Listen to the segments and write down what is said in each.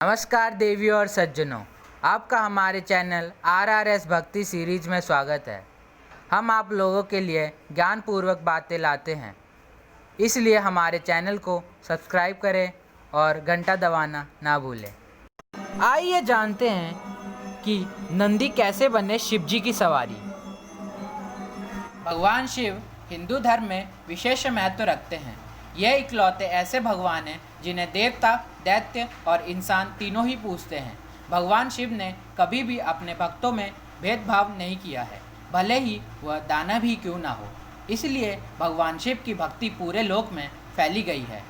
नमस्कार देवियों और सज्जनों, आपका हमारे चैनल RRS भक्ति सीरीज में स्वागत है। हम आप लोगों के लिए ज्ञानपूर्वक बातें लाते हैं, इसलिए हमारे चैनल को सब्सक्राइब करें और घंटा दबाना ना भूलें। आइए जानते हैं कि नंदी कैसे बने शिव जी की सवारी। भगवान शिव हिंदू धर्म में विशेष महत्व रखते हैं। यह इकलौते ऐसे भगवान हैं जिन्हें देवता, दैत्य और इंसान तीनों ही पूजते हैं। भगवान शिव ने कभी भी अपने भक्तों में भेदभाव नहीं किया है, भले ही वह दानव ही क्यों ना हो। इसलिए भगवान शिव की भक्ति पूरे लोक में फैली गई है।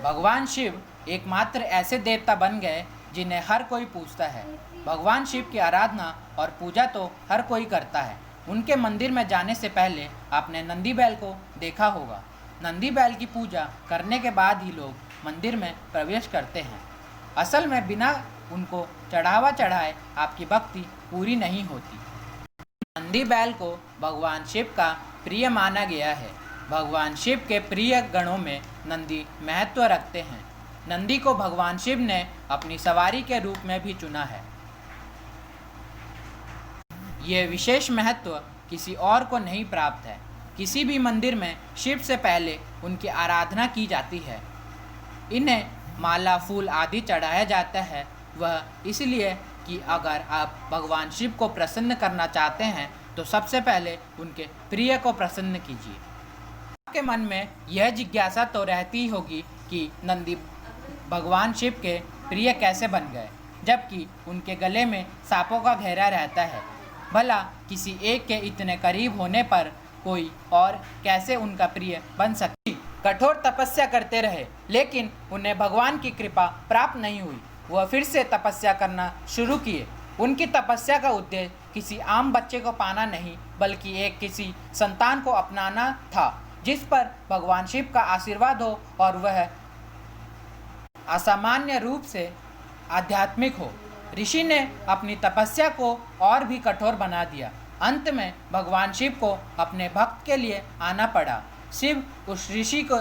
भगवान शिव एकमात्र ऐसे देवता बन गए जिन्हें हर कोई पूजता है। भगवान शिव की आराधना और पूजा तो हर कोई करता है। उनके मंदिर में जाने से पहले आपने नंदी बैल को देखा होगा। नंदी बैल की पूजा करने के बाद ही लोग मंदिर में प्रवेश करते हैं। असल में बिना उनको चढ़ावा चढ़ाए आपकी भक्ति पूरी नहीं होती। नंदी बैल को भगवान शिव का प्रिय माना गया है। भगवान शिव के प्रिय गणों में नंदी महत्व रखते हैं। नंदी को भगवान शिव ने अपनी सवारी के रूप में भी चुना है। ये विशेष महत्व किसी और को नहीं प्राप्त है। किसी भी मंदिर में शिव से पहले उनकी आराधना की जाती है। इन्हें माला, फूल आदि चढ़ाया जाता है। वह इसलिए कि अगर आप भगवान शिव को प्रसन्न करना चाहते हैं तो सबसे पहले उनके प्रिय को प्रसन्न कीजिए। आपके मन में यह जिज्ञासा तो रहती होगी कि नंदी भगवान शिव के प्रिय कैसे बन गए, जबकि उनके गले में सांपों का घेरा रहता है। भला किसी एक के इतने करीब होने पर कोई और कैसे उनका प्रिय बन सकती। कठोर तपस्या करते रहे, लेकिन उन्हें भगवान की कृपा प्राप्त नहीं हुई। वह फिर से तपस्या करना शुरू किए। उनकी तपस्या का उद्देश्य किसी आम बच्चे को पाना नहीं, बल्कि एक किसी संतान को अपनाना था जिस पर भगवान शिव का आशीर्वाद हो और वह असामान्य रूप से आध्यात्मिक हो। ऋषि ने अपनी तपस्या को और भी कठोर बना दिया। अंत में भगवान शिव को अपने भक्त के लिए आना पड़ा। शिव उस ऋषि को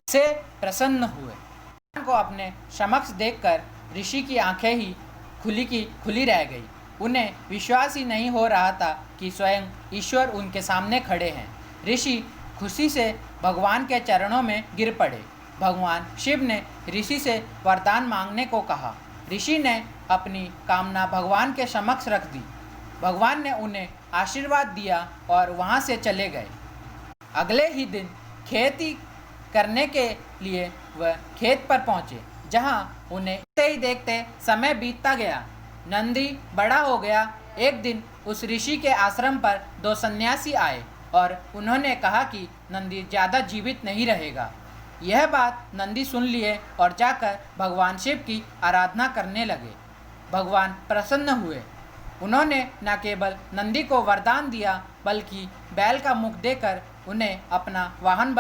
से प्रसन्न हुए। भगवान को अपने समक्ष देखकर ऋषि की आंखें ही खुली रह गई। उन्हें विश्वास ही नहीं हो रहा था कि स्वयं ईश्वर उनके सामने खड़े हैं। ऋषि खुशी से भगवान के चरणों में गिर पड़े। भगवान शिव ने ऋषि से वरदान मांगने को कहा। ऋषि ने अपनी कामना भगवान के समक्ष रख दी। भगवान ने उन्हें आशीर्वाद दिया और वहां से चले गए। अगले ही दिन खेती करने के लिए वह खेत पर पहुंचे, जहां उन्हें देखते ही देखते समय बीतता गया। नंदी बड़ा हो गया। एक दिन उस ऋषि के आश्रम पर दो सन्यासी आए और उन्होंने कहा कि नंदी ज़्यादा जीवित नहीं रहेगा। यह बात नंदी सुन लिए और जाकर भगवान शिव की आराधना करने लगे। भगवान प्रसन्न हुए। उन्होंने न केवल नंदी को वरदान दिया, बल्कि बैल का मुख देकर उन्हें अपना वाहन